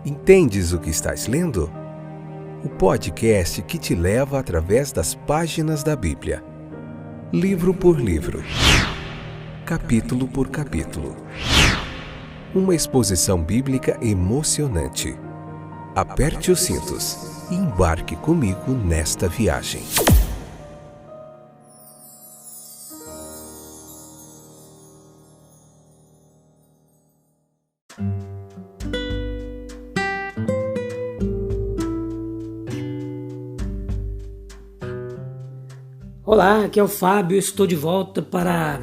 Entendes o que estás lendo? O podcast que te leva através das páginas da Bíblia. Livro por livro. Capítulo por capítulo. Uma exposição bíblica emocionante. Aperte os cintos e embarque comigo nesta viagem. Olá, aqui é o Fábio, estou de volta para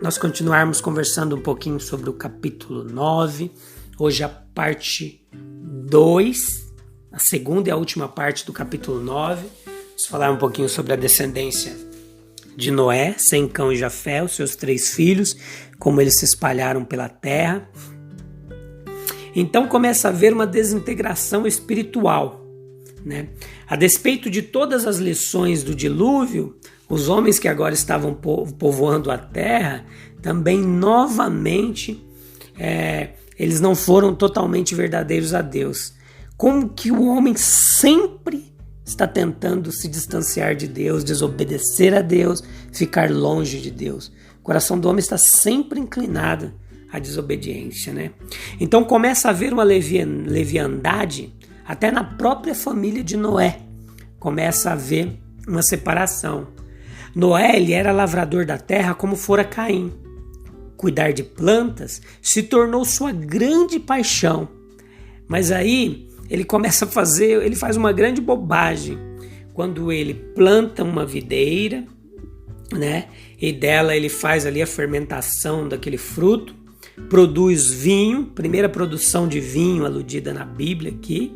nós continuarmos conversando um pouquinho sobre o capítulo 9, hoje a parte 2, a segunda e a última parte do capítulo 9, vamos falar um pouquinho sobre a descendência de Noé, Sem, Cão e Jafé, os seus 3 filhos, como eles se espalharam pela terra. Então começa a haver uma desintegração espiritual, né? A despeito de todas as lições do dilúvio, os homens que agora estavam povoando a terra, também novamente, eles não foram totalmente verdadeiros a Deus. Como que o homem sempre está tentando se distanciar de Deus, desobedecer a Deus, ficar longe de Deus. O coração do homem está sempre inclinado à desobediência, né? Então começa a haver uma leviandade até na própria família de Noé. Começa a haver uma separação. Noé, ele era lavrador da terra como fora Caim. Cuidar de plantas se tornou sua grande paixão. Mas aí ele faz uma grande bobagem quando ele planta uma videira, né? E dela ele faz ali a fermentação daquele fruto, produz vinho, primeira produção de vinho aludida na Bíblia aqui.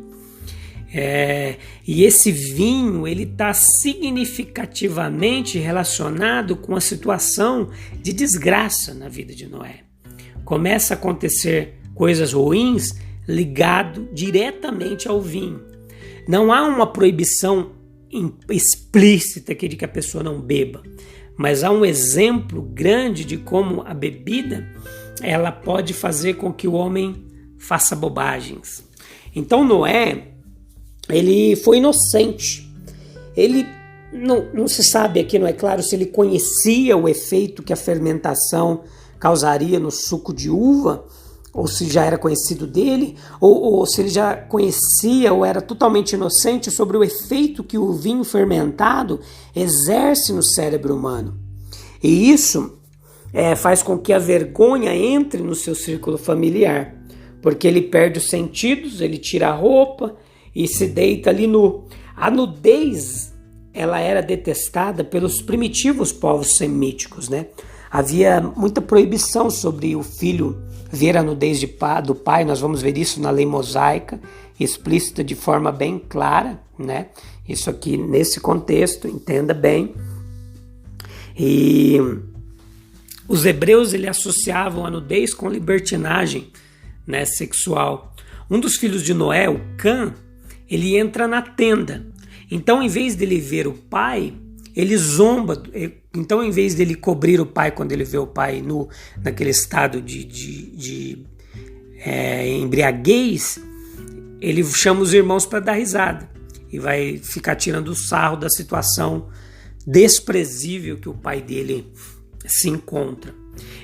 E esse vinho ele está significativamente relacionado com a situação de desgraça na vida de Noé. Começa a acontecer coisas ruins ligado diretamente ao vinho. Não há uma proibição explícita aqui de que a pessoa não beba, mas há um exemplo grande de como a bebida ela pode fazer com que o homem faça bobagens. Então Noé, ele foi inocente. Ele não se sabe aqui, não é claro, se ele conhecia o efeito que a fermentação causaria no suco de uva, ou se já era conhecido dele, ou se ele já conhecia ou era totalmente inocente sobre o efeito que o vinho fermentado exerce no cérebro humano. E isso faz com que a vergonha entre no seu círculo familiar, porque ele perde os sentidos, ele tira a roupa e se deita ali nu. A nudez, ela era detestada pelos primitivos povos semíticos, né? Havia muita proibição sobre o filho ver a nudez do pai. Nós vamos ver isso na lei mosaica, explícita de forma bem clara, né? Isso aqui nesse contexto, entenda bem. E os hebreus eles associavam a nudez com libertinagem, né, sexual. Um dos filhos de Noé, o Cã, ele entra na tenda. Então, em vez dele ver o pai, ele zomba. Então, em vez dele cobrir o pai quando ele vê o pai nu, naquele estado de embriaguez, ele chama os irmãos para dar risada e vai ficar tirando o sarro da situação desprezível que o pai dele se encontra.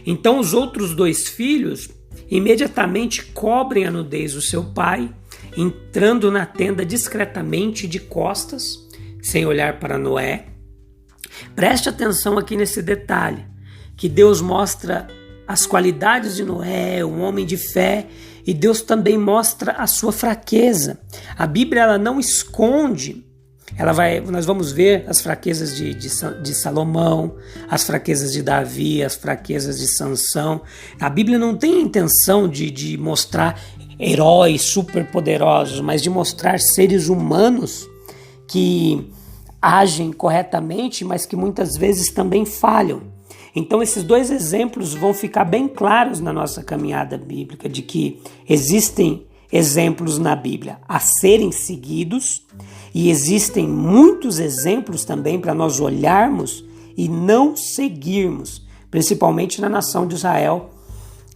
Então, os outros 2 filhos imediatamente cobrem a nudez do seu pai, entrando na tenda discretamente de costas, sem olhar para Noé. Preste atenção aqui nesse detalhe, que Deus mostra as qualidades de Noé, um homem de fé, e Deus também mostra a sua fraqueza. A Bíblia ela não esconde, nós vamos ver as fraquezas de Salomão, as fraquezas de Davi, as fraquezas de Sansão. A Bíblia não tem a intenção de mostrar heróis superpoderosos, mas de mostrar seres humanos que agem corretamente, mas que muitas vezes também falham. Então esses 2 exemplos vão ficar bem claros na nossa caminhada bíblica, de que existem exemplos na Bíblia a serem seguidos e existem muitos exemplos também para nós olharmos e não seguirmos, principalmente na nação de Israel,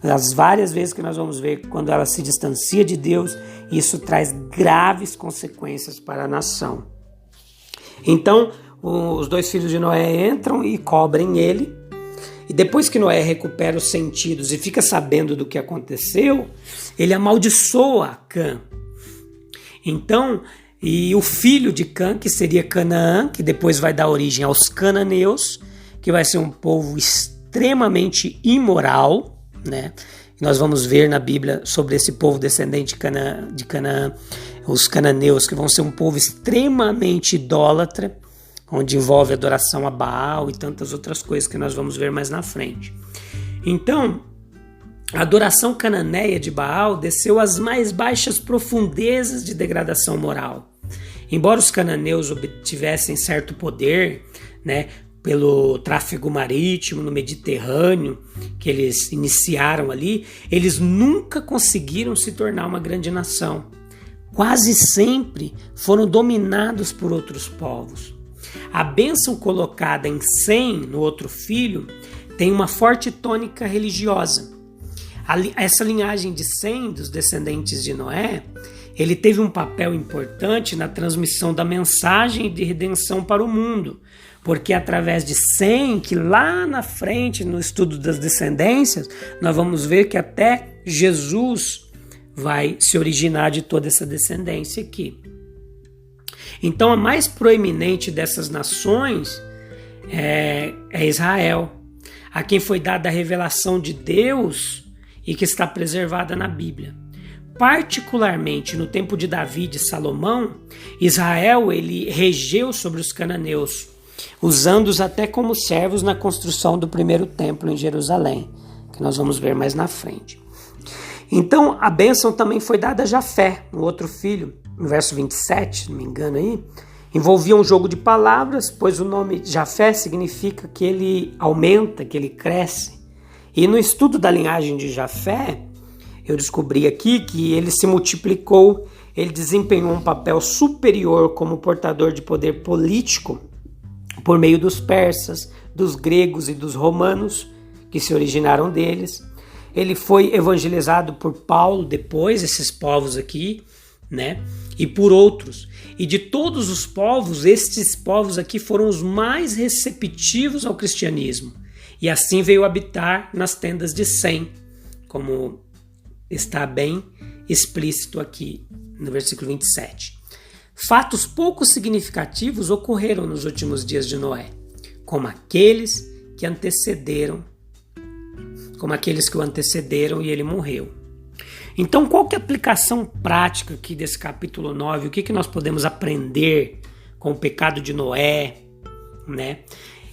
As várias vezes que nós vamos ver quando ela se distancia de Deus, isso traz graves consequências para a nação. Então, os 2 filhos de Noé entram e cobrem ele. E depois que Noé recupera os sentidos e fica sabendo do que aconteceu, ele amaldiçoa Cã. Então, e o filho de Cã, que seria Canaã, que depois vai dar origem aos cananeus, que vai ser um povo extremamente imoral, né? E nós vamos ver na Bíblia sobre esse povo descendente de Canaã, os cananeus, que vão ser um povo extremamente idólatra, onde envolve adoração a Baal e tantas outras coisas que nós vamos ver mais na frente. Então, a adoração cananeia de Baal desceu às mais baixas profundezas de degradação moral. Embora os cananeus obtivessem certo poder, né, pelo tráfego marítimo no Mediterrâneo, que eles iniciaram ali, eles nunca conseguiram se tornar uma grande nação. Quase sempre foram dominados por outros povos. A bênção colocada em Sem, no outro filho, tem uma forte tônica religiosa. Essa linhagem de Sem, dos descendentes de Noé, ele teve um papel importante na transmissão da mensagem de redenção para o mundo, porque através de Sem, que lá na frente, no estudo das descendências, nós vamos ver que até Jesus vai se originar de toda essa descendência aqui. Então, a mais proeminente dessas nações é Israel, a quem foi dada a revelação de Deus e que está preservada na Bíblia. Particularmente no tempo de Davi e de Salomão, Israel ele regeu sobre os cananeus, usando-os até como servos na construção do primeiro templo em Jerusalém, que nós vamos ver mais na frente. Então, a bênção também foi dada a Jafé, o outro filho, no verso 27, se não me engano aí, envolvia um jogo de palavras, pois o nome Jafé significa que ele aumenta, que ele cresce. E no estudo da linhagem de Jafé, eu descobri aqui que ele se multiplicou, ele desempenhou um papel superior como portador de poder político por meio dos persas, dos gregos e dos romanos, que se originaram deles. Ele foi evangelizado por Paulo depois, esses povos aqui, né? E por outros. E de todos os povos, estes povos aqui foram os mais receptivos ao cristianismo. E assim veio habitar nas tendas de Sem, como está bem explícito aqui no versículo 27. Fatos pouco significativos ocorreram nos últimos dias de Noé, como aqueles que o antecederam e ele morreu. Então, qual que é a aplicação prática aqui desse capítulo 9? O que nós podemos aprender com o pecado de Noé, né?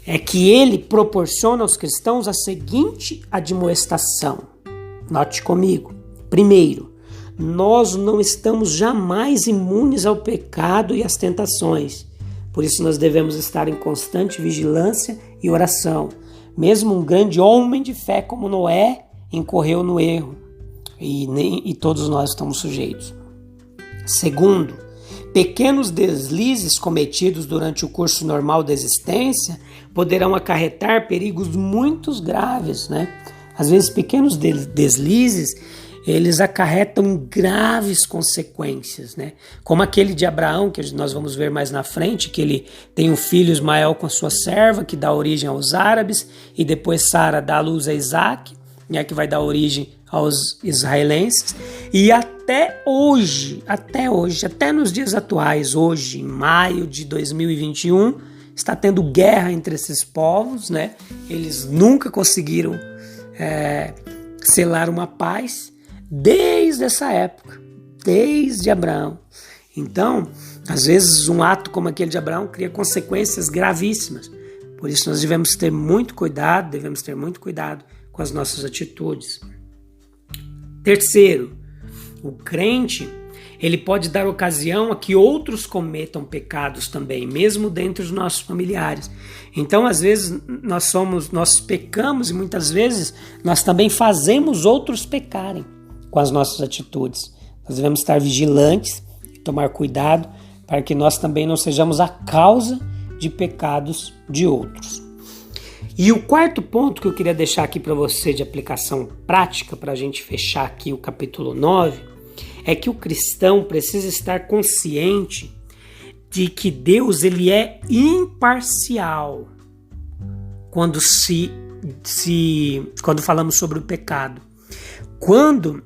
É que ele proporciona aos cristãos a seguinte admoestação. Note comigo. Primeiro, nós não estamos jamais imunes ao pecado e às tentações. Por isso nós devemos estar em constante vigilância e oração. Mesmo um grande homem de fé como Noé incorreu no erro. E todos nós estamos sujeitos. Segundo, pequenos deslizes cometidos durante o curso normal da existência poderão acarretar perigos muito graves, né? Às vezes pequenos deslizes, eles acarretam graves consequências, né? Como aquele de Abraão, que nós vamos ver mais na frente, que ele tem um filho Ismael com a sua serva, que dá origem aos árabes, e depois Sara dá à luz a Isaac, né, que vai dar origem aos israelenses. E até hoje, até nos dias atuais, hoje, em maio de 2021, está tendo guerra entre esses povos, né? Eles nunca conseguiram selar uma paz desde essa época, desde Abraão. Então, às vezes um ato como aquele de Abraão cria consequências gravíssimas. Por isso nós devemos ter muito cuidado com as nossas atitudes. Terceiro, o crente, ele pode dar ocasião a que outros cometam pecados também, mesmo dentre os nossos familiares. Então, às vezes, nós pecamos e muitas vezes nós também fazemos outros pecarem com as nossas atitudes. Nós devemos estar vigilantes e tomar cuidado para que nós também não sejamos a causa de pecados de outros. E o quarto ponto que eu queria deixar aqui para você de aplicação prática, para a gente fechar aqui o capítulo 9, é que o cristão precisa estar consciente de que Deus ele é imparcial quando falamos sobre o pecado. Quando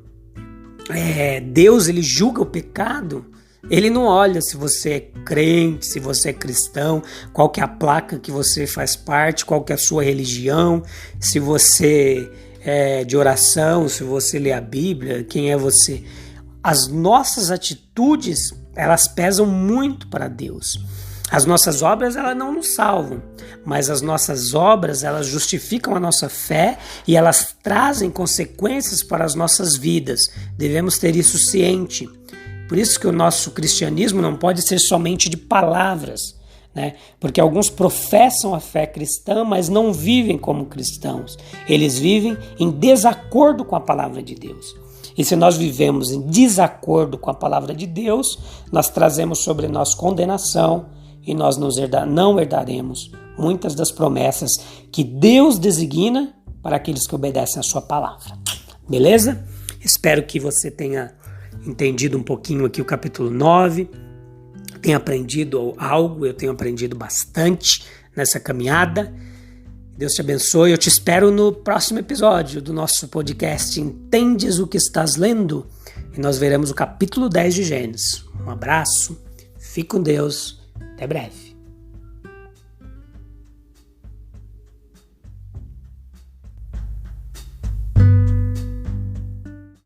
Deus ele julga o pecado, ele não olha se você é crente, se você é cristão, qual que é a placa que você faz parte, qual que é a sua religião, se você é de oração, se você lê a Bíblia, quem é você. As nossas atitudes, elas pesam muito para Deus. As nossas obras, elas não nos salvam, mas as nossas obras, elas justificam a nossa fé e elas trazem consequências para as nossas vidas. Devemos ter isso ciente. Por isso que o nosso cristianismo não pode ser somente de palavras, né? Porque alguns professam a fé cristã, mas não vivem como cristãos. Eles vivem em desacordo com a palavra de Deus. E se nós vivemos em desacordo com a palavra de Deus, nós trazemos sobre nós condenação e nós não herdaremos muitas das promessas que Deus designa para aqueles que obedecem a sua palavra. Beleza? Espero que você tenha entendido um pouquinho aqui o capítulo 9, tenha aprendido algo, eu tenho aprendido bastante nessa caminhada. Deus te abençoe, eu te espero no próximo episódio do nosso podcast Entendes o que estás lendo? E nós veremos o capítulo 10 de Gênesis. Um abraço, fique com Deus, até breve.